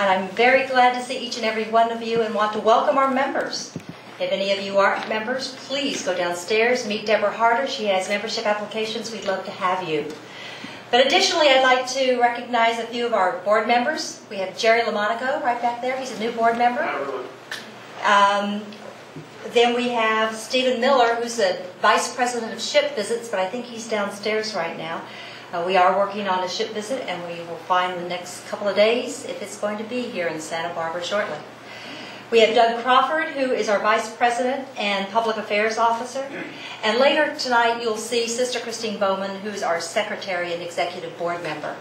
And I'm very glad to see each and every one of you and want to welcome our members. If any of you aren't members, please go downstairs, meet Deborah Harder. She has membership applications. We'd love to have you. But additionally, I'd like to recognize a few of our board members. We have Jerry LaMonaco right back there. He's a new board member. Then we have Stephen Miller, who's the Vice President of Ship Visits, but I think he's downstairs right now. We are working on a ship visit, and we will find the next couple of days if it's going to be here in Santa Barbara shortly. We have Doug Crawford, who is our Vice President and Public Affairs Officer. And later tonight, you'll see Sister Christine Bowman, who's our Secretary and Executive Board Member.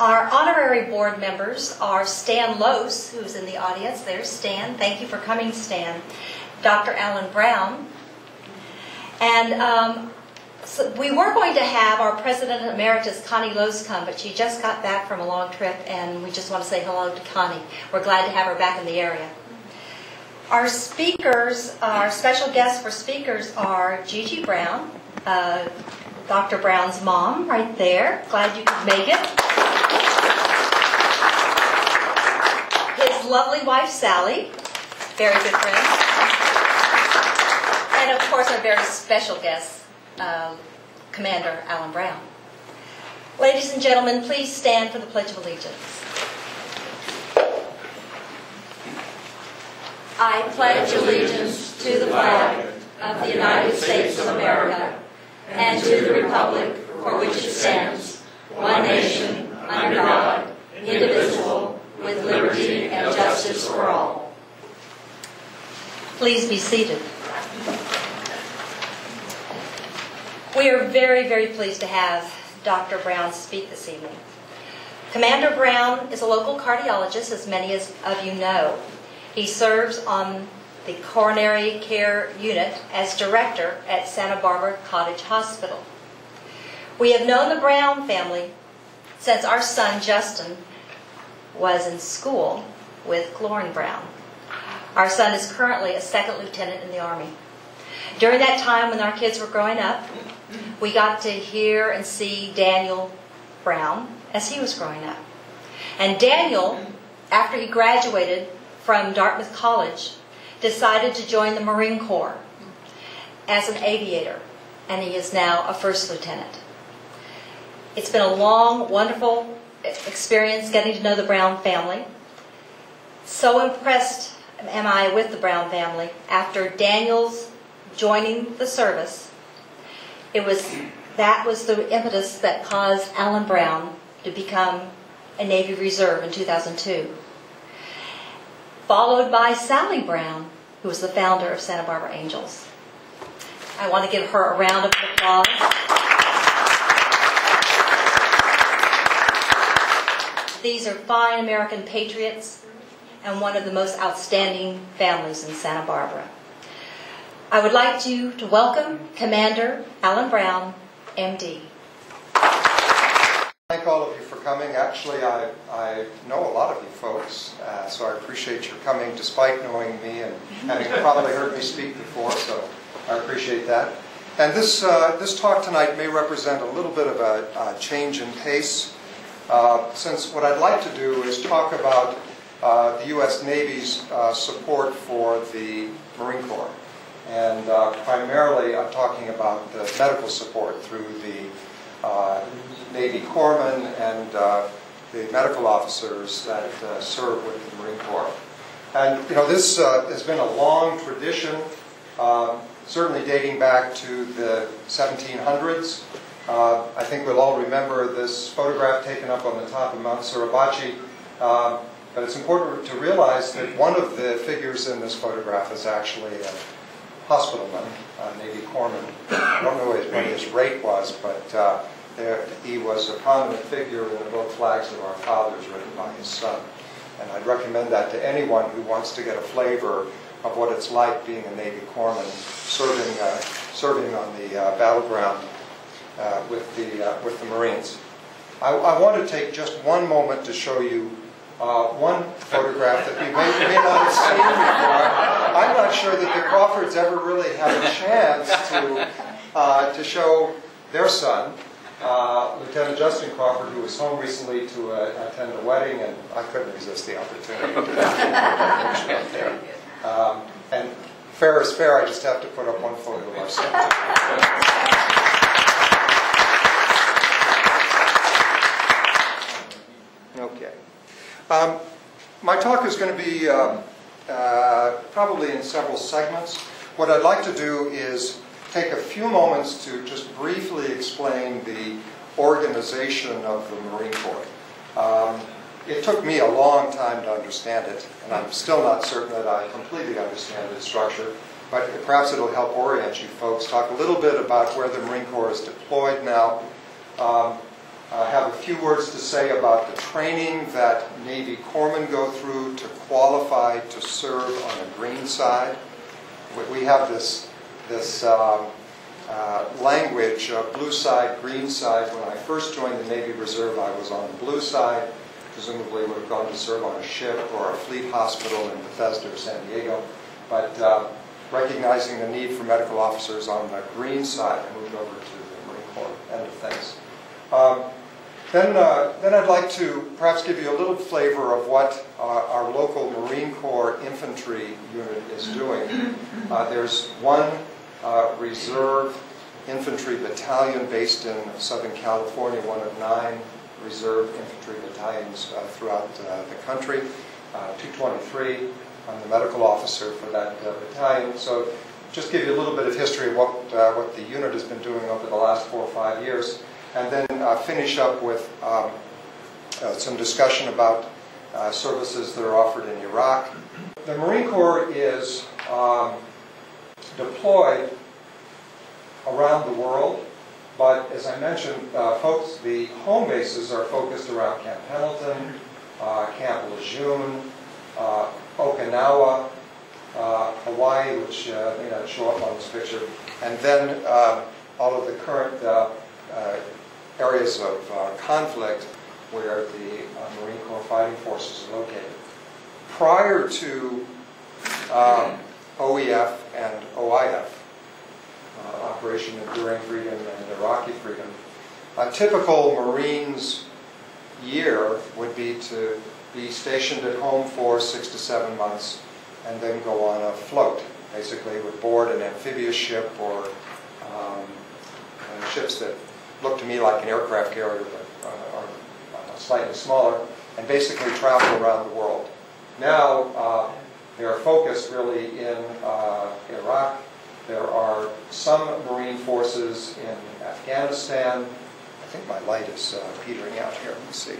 Our honorary board members are Stan Lose, who's in the audience. There's Stan. Thank you for coming, Stan. Dr. Alan Brown. And so we were going to have our President Emeritus, Connie Lose, come, but she just got back from a long trip, and we just want to say hello to Connie. We're glad to have her back in the area. Our speakers, our special guests for speakers are Gigi Brown, Dr. Brown's mom, right there. Glad you could make it. His lovely wife, Sally, very good friend. And of course, our very special guest, Commander Alan Brown. Ladies and gentlemen, please stand for the Pledge of Allegiance. I pledge allegiance to the flag of the United States of America and to the republic for which it stands, one nation, under God, indivisible, with liberty and justice for all. Please be seated. We are very, very pleased to have Dr. Brown speak this evening. Commander Brown is a local cardiologist, as many of you know. He serves on the coronary care unit as director at Santa Barbara Cottage Hospital. We have known the Brown family since our son Justin was in school with Lauren Brown. Our son is currently a second lieutenant in the Army. During that time when our kids were growing up, we got to hear and see Daniel Brown as he was growing up. And Daniel, after he graduated from Dartmouth College, decided to join the Marine Corps as an aviator, and he is now a first lieutenant. It's been a long, wonderful experience getting to know the Brown family. So impressed am I with the Brown family. After Daniel's joining the service, that was the impetus that caused Alan Brown to become a Navy Reserve in 2002. Followed by Sally Brown, who was the founder of Santa Barbara Angels. I want to give her a round of applause. These are fine American patriots and one of the most outstanding families in Santa Barbara. I would like to welcome Commander Alan Brown, MD. Thank all of you for coming. Actually, I know a lot of you folks, so I appreciate your coming despite knowing me and having probably heard me speak before, so I appreciate that. And this talk tonight may represent a little bit of a change in pace, since what I'd like to do is talk about the U.S. Navy's support for the Marine Corps. And primarily I'm talking about the medical support through the Navy corpsmen and the medical officers that serve with the Marine Corps. And you know, this has been a long tradition, certainly dating back to the 1700s. I think we'll all remember this photograph taken up on the top of Mount Suribachi. But it's important to realize that one of the figures in this photograph is actually a hospitalman, a Navy corpsman. I don't know what his rate was, but he was a prominent figure in the book Flags of Our Fathers, written by his son. And I'd recommend that to anyone who wants to get a flavor of what it's like being a Navy corpsman, serving on the battleground with the Marines. I want to take just one moment to show you one photograph that we may not have seen before. I'm not sure that the Crawfords ever really had a chance to show their son. Lieutenant Justin Crawford, who was home recently to attend a wedding, and I couldn't resist the opportunity to do that. And fair is fair, I just have to put up one photo of ourselves. Okay. My talk is going to be probably in several segments. What I'd like to do is take a few moments to just briefly explain the organization of the Marine Corps. It took me a long time to understand it, and I'm still not certain that I completely understand its structure, but perhaps it'll help orient you folks. Talk a little bit about where the Marine Corps is deployed now. I have a few words to say about the training that Navy corpsmen go through to qualify to serve on the green side. We have this language, blue side, green side. When I first joined the Navy Reserve, I was on the blue side. Presumably would have gone to serve on a ship or a fleet hospital in Bethesda or San Diego. But recognizing the need for medical officers on the green side, I moved over to the Marine Corps end of things. Then I'd like to perhaps give you a little flavor of what our local Marine Corps infantry unit is doing. There's one reserve infantry battalion based in Southern California, one of 9 reserve infantry battalions throughout the country. 223, I'm the medical officer for that battalion. So just give you a little bit of history of what the unit has been doing over the last 4 or 5 years. And then finish up with some discussion about services that are offered in Iraq. The Marine Corps is deployed around the world, but as I mentioned, folks, the home bases are focused around Camp Pendleton, Camp Lejeune, Okinawa, Hawaii, which may not show up on this picture, and then all of the current areas of conflict where the Marine Corps Fighting Forces are located. Prior to OEF and OIF, Operation Enduring Freedom and Iraqi Freedom, a typical Marines year would be to be stationed at home for 6 to 7 months and then go on a float. Basically would board an amphibious ship or ships that look to me like an aircraft carrier, but are slightly smaller, and basically travel around the world. Now, they are focused really in Iraq. There are some Marine forces in Afghanistan. I think my light is petering out here. Let me see.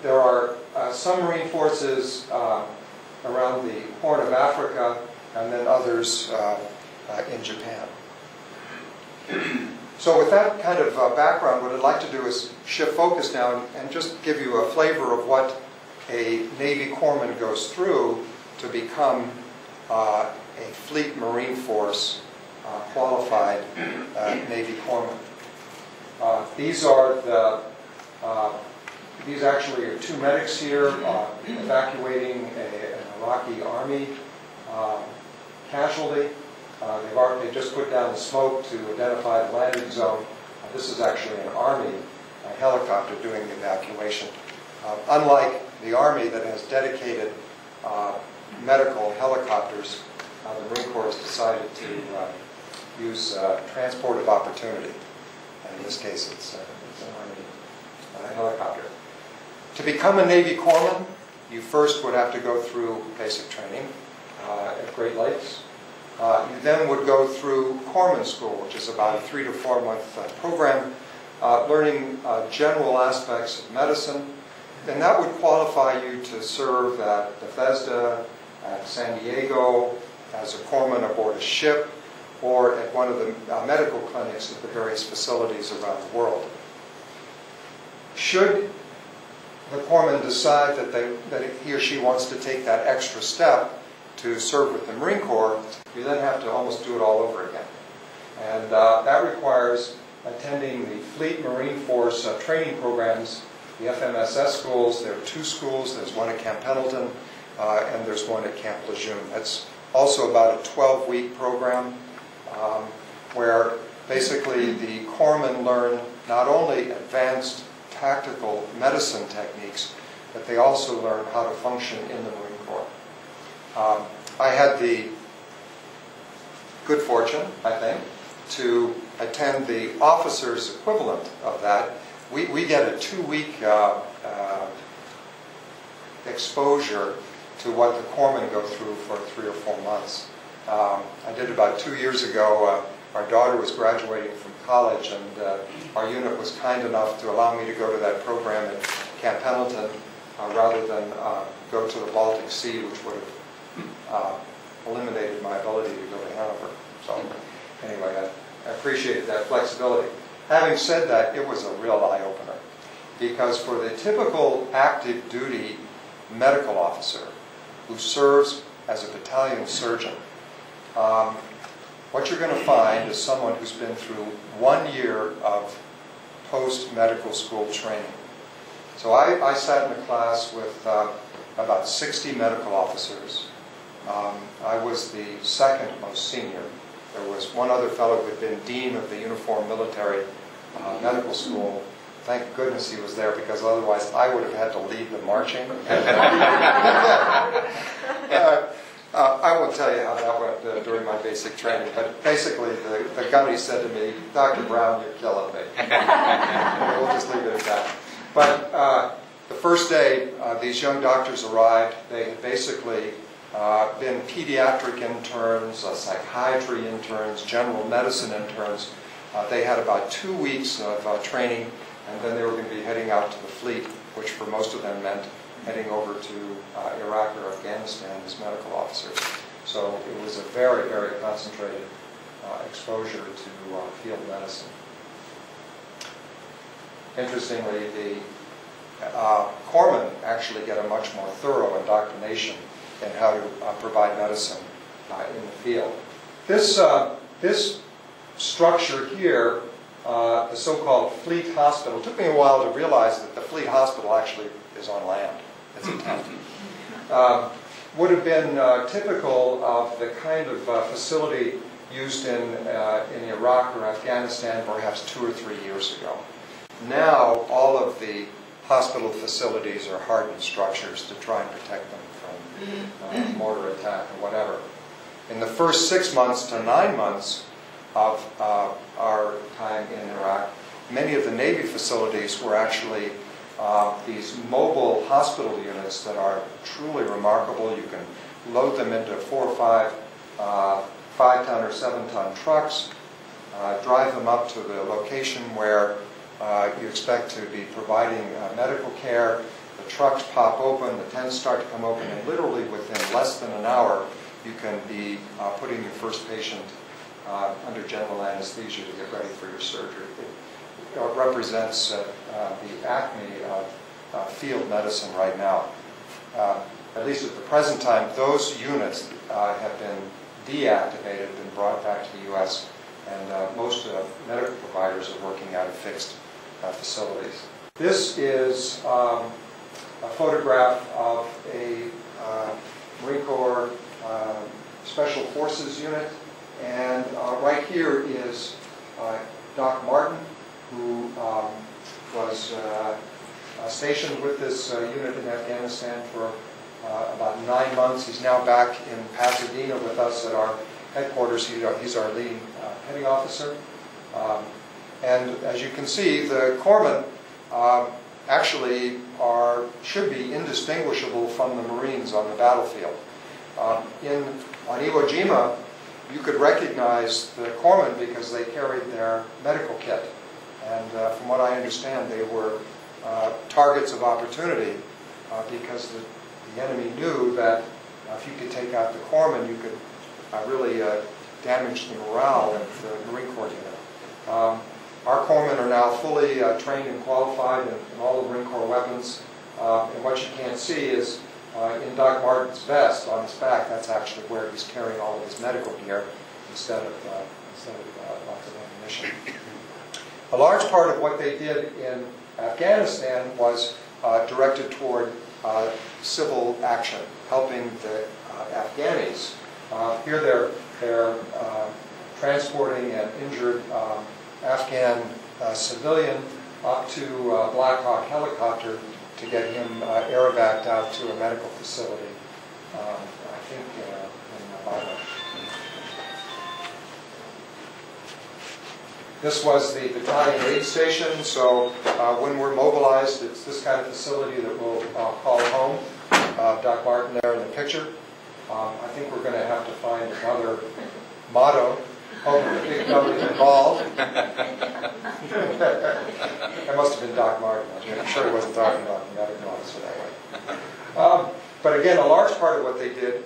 There are some Marine forces around the Horn of Africa, and then others in Japan. So with that kind of background, what I'd like to do is shift focus now and just give you a flavor of what a Navy corpsman goes through to become a Fleet Marine Force qualified Navy corpsman. These actually are 2 medics here evacuating an Iraqi Army casualty. They just put down the smoke to identify the landing zone. This is actually an Army helicopter doing the evacuation. Unlike the Army that has dedicated medical helicopters, the Marine Corps has decided to use transport of opportunity. And in this case, it's an Army helicopter. To become a Navy corpsman, you first would have to go through basic training at Great Lakes. You then would go through Corpsman School, which is about a 3 to 4 month program, learning general aspects of medicine. Then that would qualify you to serve at Bethesda, at San Diego, as a corpsman aboard a ship, or at one of the medical clinics at the various facilities around the world. Should the corpsman decide that he or she wants to take that extra step to serve with the Marine Corps, you then have to almost do it all over again. And that requires attending the Fleet Marine Force training programs, the FMSS schools. There are 2 schools. There's one at Camp Pendleton, and there's one at Camp Lejeune. That's also about a 12-week program where basically the corpsmen learn not only advanced tactical medicine techniques, but they also learn how to function in the Marine Corps. I had the good fortune, I think, to attend the officer's equivalent of that. We get a 2-week exposure to what the corpsmen go through for 3 or 4 months. I did about 2 years ago. Our daughter was graduating from college, and our unit was kind enough to allow me to go to that program at Camp Pendleton rather than go to the Baltic Sea, which would have eliminated my ability to go to Hanover. So anyway, I appreciated that flexibility. Having said that, it was a real eye-opener, because for the typical active duty medical officer who serves as a battalion surgeon, what you're going to find is someone who's been through 1 year of post-medical school training. So I sat in a class with about 60 medical officers. I was the second most senior. There was one other fellow who had been dean of the Uniform Military Medical School. Thank goodness he was there, because otherwise I would have had to lead the marching. I won't tell you how that went during my basic training, but basically the gunny said to me, "Dr. Brown, you're killing me." We'll just leave it at that. But the first day these young doctors arrived, they had basically been pediatric interns, psychiatry interns, general medicine interns. They had about 2 weeks of training, and then they were going to be heading out to the fleet, which for most of them meant heading over to Iraq or Afghanistan as medical officers. So it was a very, very concentrated exposure to field medicine. Interestingly, the corpsmen actually get a much more thorough indoctrination in how to provide medicine in the field. This structure here, the so-called Fleet Hospital, it took me a while to realize that the Fleet Hospital actually is on land. It's a tent. Would have been typical of the kind of facility used in Iraq or Afghanistan perhaps 2 or 3 years ago. Now all of the hospital facilities are hardened structures to try and protect them from mortar attack or whatever. In the first 6 months to 9 months of our time in Iraq, many of the Navy facilities were actually these mobile hospital units that are truly remarkable. You can load them into 4 or 5 5-ton or 7-ton trucks, drive them up to the location where you expect to be providing medical care. The trucks pop open, the tents start to come open, and literally within less than an hour you can be putting your first patient under general anesthesia to get ready for your surgery. It represents the acme of field medicine right now. At least at the present time, those units have been deactivated, been brought back to the U.S., and most medical providers are working out of fixed facilities. This is a photograph of a Marine Corps Special Forces unit, and right here is Doc Martin, who was stationed with this unit in Afghanistan for about 9 months. He's now back in Pasadena with us at our headquarters. He's our leading petty officer. And as you can see, the corpsmen actually should be indistinguishable from the Marines on the battlefield. On Iwo Jima, you could recognize the corpsmen because they carried their medical kit. And from what I understand, they were targets of opportunity because the enemy knew that if you could take out the corpsmen, you could really damage the morale of the Marine Corps unit. Our corpsmen are now fully trained and qualified in all the Marine Corps weapons. And what you can't see is in Doc Martin's vest on his back, that's actually where he's carrying all of his medical gear instead of lots of ammunition. A large part of what they did in Afghanistan was directed toward civil action, helping the Afghanis Here they're transporting an injured Afghan civilian up to a Black Hawk helicopter to get him airbagged out to a medical facility, I think in Nevada. This was the battalion aid station, so when we're mobilized, it's this kind of facility that we'll call home. Doc Martin there in the picture. I think we're going to have to find another motto. Hope the big W involved. That must have been Doc Martin. I'm sure he wasn't talking about the medical officer that way. But again, a large part of what they did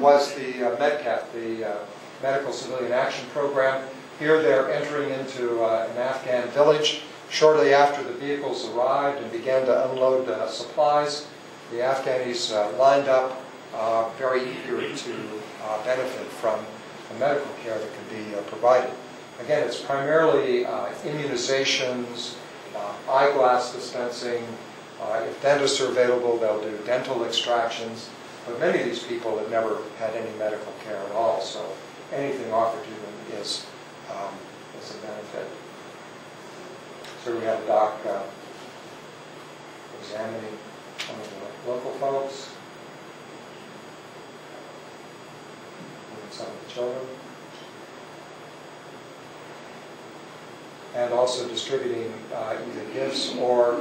was the MedCAP, the Medical Civilian Action Program. Here they're entering into an Afghan village. Shortly after the vehicles arrived and began to unload supplies, the Afghanis lined up, very eager to benefit from the medical care that could be provided. Again, it's primarily immunizations, eyeglass dispensing. If dentists are available, they'll do dental extractions. But many of these people have never had any medical care at all, so anything offered to them is a benefit. So we have a doc examining some of the local folks, and some of the children, and also distributing either gifts or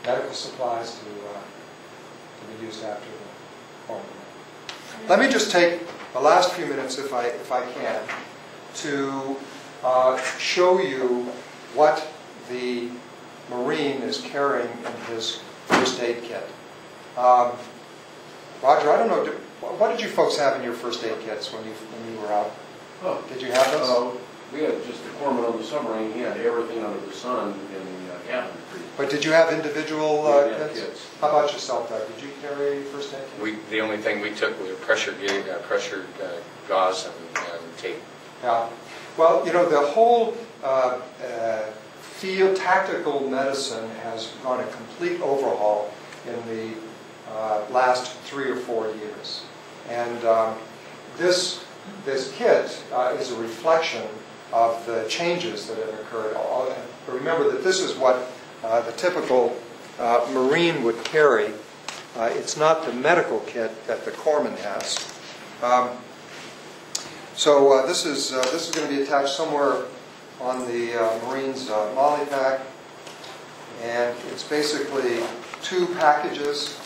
medical supplies to be used after the home. Let me just take the last few minutes, if I can, to show you what the Marine is carrying in his first aid kit. Roger, I don't know, what did you folks have in your first aid kits when you were out? Oh, did you have those? We had just the corpsman on the submarine. He had everything under the sun in the cabin. But did you have individual kits? How about yourself, Doug? Did you carry first aid kits? The only thing we took was pressured gauze and tape. Yeah. Well, you know, the whole field tactical medicine has gone a complete overhaul in the last 3 or 4 years, and this kit is a reflection of the changes that have occurred. Remember that this is what the typical Marine would carry. It's not the medical kit that the corpsman has. So this is going to be attached somewhere on the Marine's MOLLE pack, and it's basically 2 packages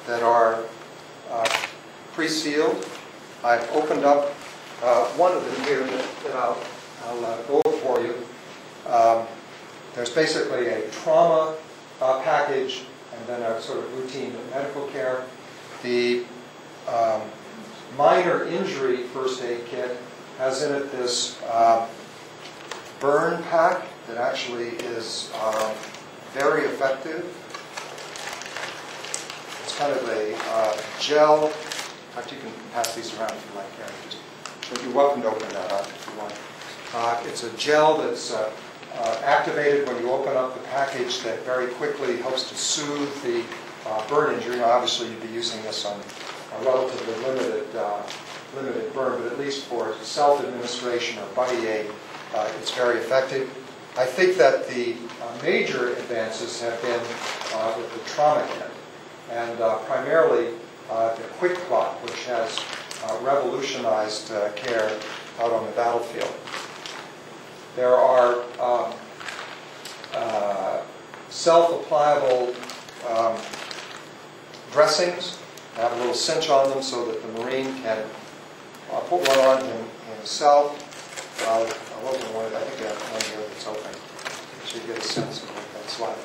that are pre-sealed. I've opened up one of them here that I'll go over for you. There's basically a trauma package and then a sort of routine medical care. The minor injury first aid kit has in it this burn pack that actually is very effective. It's kind of a gel. In fact, you can pass these around if you like, Karen. But you're welcome to open that up if you want. It's a gel that's activated when you open up the package that very quickly helps to soothe the burn injury. Now, obviously, you'd be using this on a relatively limited burn, but at least for self-administration or buddy aid, it's very effective. I think that the major advances have been with the trauma kit, and primarily the Quick Clot, which has revolutionized care out on the battlefield. There are self-applicable dressings that have a little cinch on them so that the Marine can put one on himself. I'll open one. I think I have one here that's open, so you get a sense of what that's like.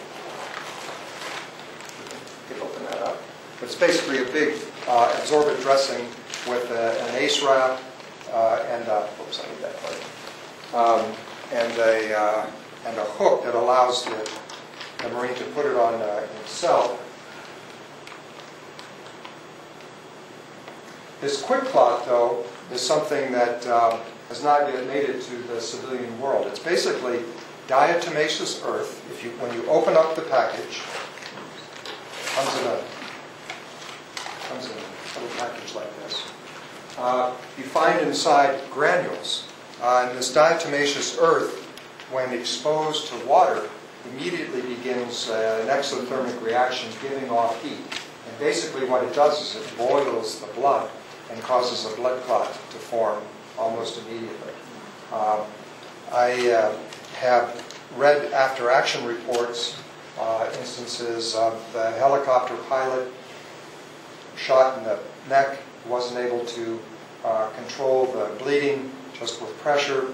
You can open that up. But it's basically a big absorbent dressing with an ace wrap and oops, I need that part. And a hook that allows the Marine to put it on himself. This Quick Clot, though, is something that has not yet made it to the civilian world. It's basically diatomaceous earth. When you open up the package, comes comes in a little package like this. You find inside granules. And this diatomaceous earth, when exposed to water, immediately begins an exothermic reaction giving off heat. And basically what it does is it boils the blood and causes a blood clot to form almost immediately. I have read after-action reports, instances of the helicopter pilot shot in the neck, wasn't able to control the bleeding just with pressure,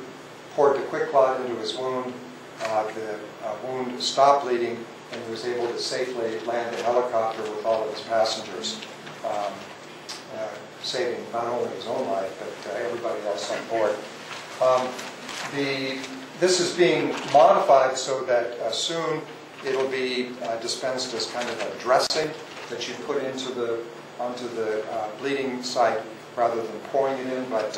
poured the QuikClot into his wound. The wound stopped bleeding, and he was able to safely land the helicopter with all of his passengers, saving not only his own life, but everybody else on board. This is being modified so that soon it'll be dispensed as kind of a dressing that you put onto the bleeding site rather than pouring it in. But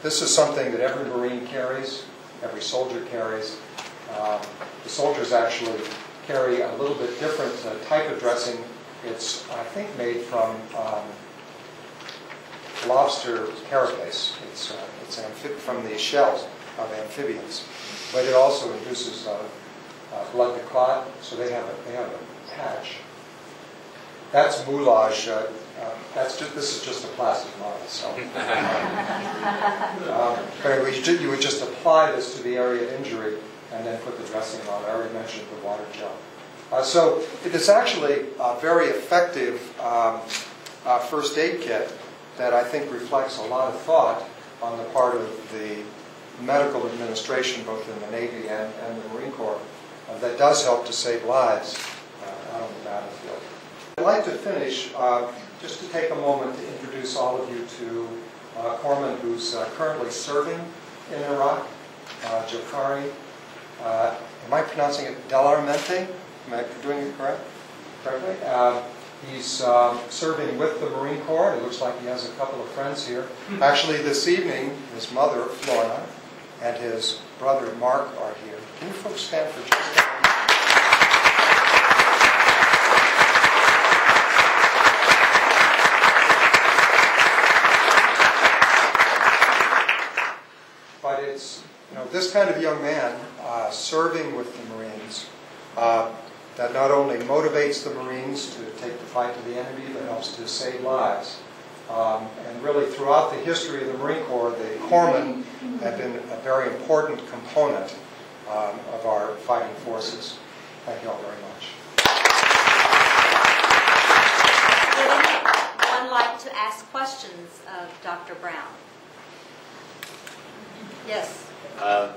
this is something that every Marine carries, every soldier carries. The soldiers actually carry a little bit different type of dressing. It's, I think, made from lobster carapace. It's from the shells of amphibians, but it also induces blood to clot. So they have a patch. That's moulage. This is just a plastic model. So, but you would just apply this to the area of injury and then put the dressing on. I already mentioned the water gel. So it is actually a very effective first aid kit that I think reflects a lot of thought on the part of the medical administration, both in the Navy and the Marine Corps, that does help to save lives out on the battlefield. I'd like to finish just to take a moment to introduce all of you to a corpsman who's currently serving in Iraq, Jafari. Am I pronouncing it Delarmente? Am I doing it correctly? He's serving with the Marine Corps. It looks like he has a couple of friends here. Actually, this evening, his mother, Florna, and his brother, Mark, are here. Can you folks stand for just a moment? But it's, this kind of young man serving with the Marines that not only motivates the Marines to take the fight to the enemy, but helps to save lives. And really, throughout the history of the Marine Corps, the corpsmen have been a very important component of our fighting forces. Thank you all very much. Would anyone like to ask questions of Dr. Brown? Yes.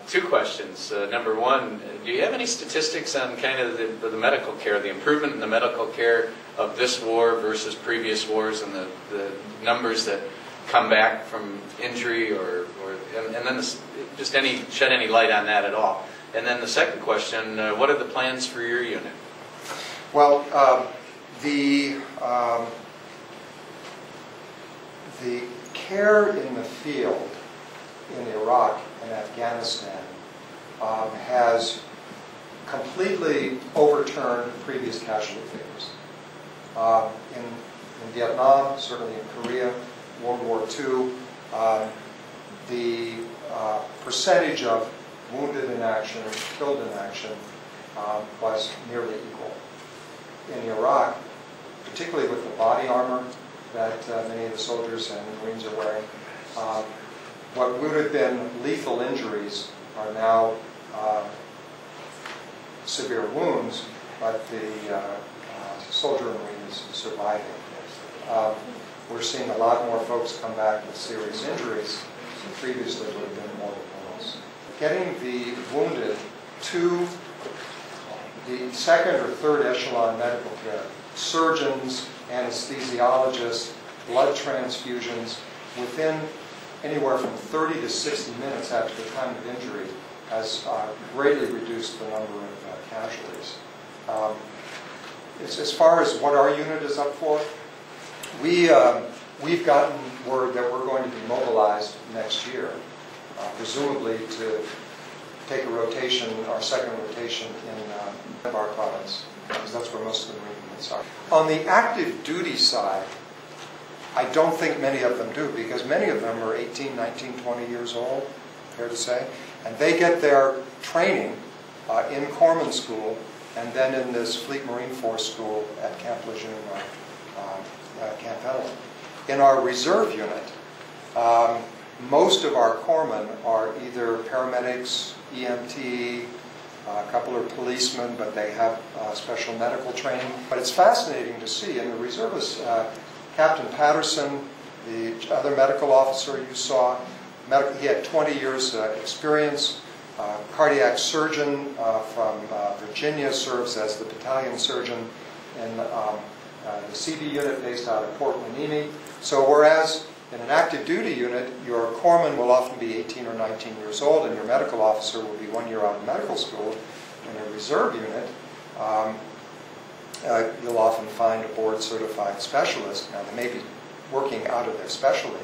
Two questions. Number one, do you have any statistics on kind of the medical care, the improvement in the medical care of this war versus previous wars, and the numbers that come back from injury, and then just shed any light on that at all? And then the second question, what are the plans for your unit? Well, the care in the field in Iraq and Afghanistan has completely overturned previous casualty figures. In Vietnam, certainly in Korea, World War II, the percentage of wounded in action and killed in action was nearly equal. In Iraq, particularly with the body armor that many of the soldiers and Marines are wearing, what would have been lethal injuries are now severe wounds, but the soldier and Marine is surviving. We're seeing a lot more folks come back with serious injuries than previously would have been mortal wounds. Getting the wounded to the second or third echelon medical care, surgeons, anesthesiologists, blood transfusions, within anywhere from 30 to 60 minutes after the time of injury has greatly reduced the number of casualties. As far as what our unit is up for, we've gotten word that we're going to be mobilized next year, presumably to take a rotation, our second rotation in our province, because that's where most of the Marine units are. On the active duty side, I don't think many of them do, because many of them are 18, 19, 20 years old, fair to say, and they get their training in Corpsman School and then in this Fleet Marine Force School at Camp Lejeune or Camp Pendleton. In our reserve unit, most of our corpsmen are either paramedics, EMT, a couple are policemen, but they have special medical training. But it's fascinating to see in the reservists, Captain Patterson, the other medical officer you saw, he had 20 years experience. Cardiac surgeon from Virginia serves as the battalion surgeon in the CB unit based out of Port Hueneme. So whereas in an active duty unit, your corpsman will often be 18 or 19 years old and your medical officer will be 1 year out of medical school, in a reserve unit, you'll often find a board-certified specialist. Now, they may be working out of their specialty.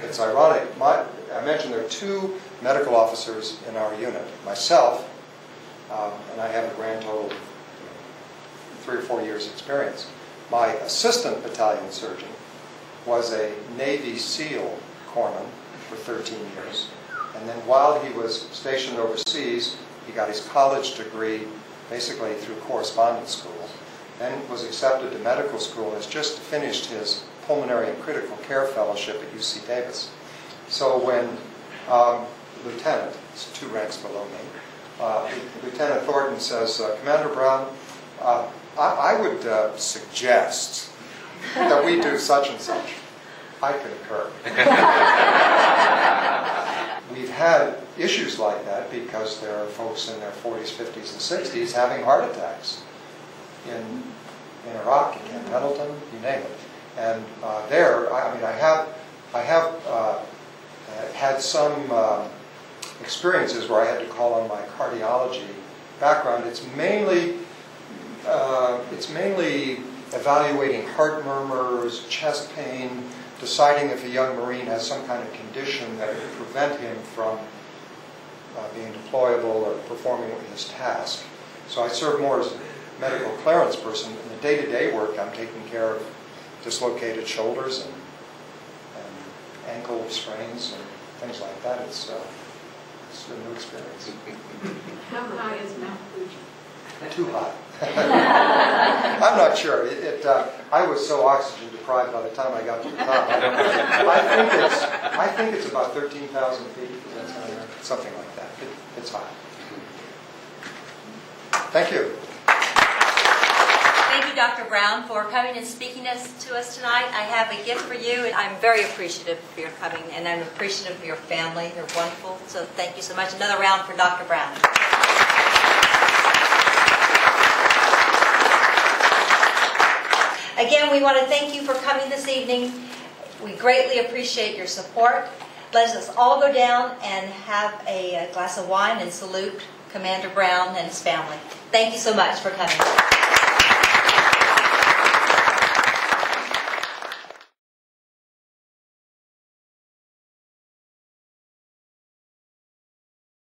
It's ironic. I mentioned there are 2 medical officers in our unit. Myself, and I have a grand total of 3 or 4 years' experience. My assistant battalion surgeon was a Navy SEAL corpsman for 13 years. And then while he was stationed overseas, he got his college degree basically through correspondence school, then was accepted to medical school, has just finished his pulmonary and critical care fellowship at UC Davis. So when Lieutenant, it's 2 ranks below me, Lieutenant Thornton says, Commander Brown, I would suggest that we do such and such. I concur. We've had issues like that because there are folks in their 40s, 50s, and 60s having heart attacks in Iraq, in Camp Pendleton, you name it. And I have had some experiences where I had to call on my cardiology background. It's mainly evaluating heart murmurs, chest pain, deciding if a young Marine has some kind of condition that would prevent him from being deployable or performing his task. So I serve more as a medical clearance person. In the day-to-day work, I'm taking care of dislocated shoulders and ankle sprains and things like that. It's a new experience. How high is Mount Fuji? Too high. I'm not sure. I was so oxygen deprived by the time I got to the top. I think it's about 13,000 feet. Something like that. It's high. Thank you. Thank you, Dr. Brown, for coming and speaking to us tonight. I have a gift for you, and I'm very appreciative for your coming, and I'm appreciative of your family. They're wonderful, so thank you so much. Another round for Dr. Brown. Again, we want to thank you for coming this evening. We greatly appreciate your support. Let us all go down and have a glass of wine and salute Commander Brown and his family. Thank you so much for coming.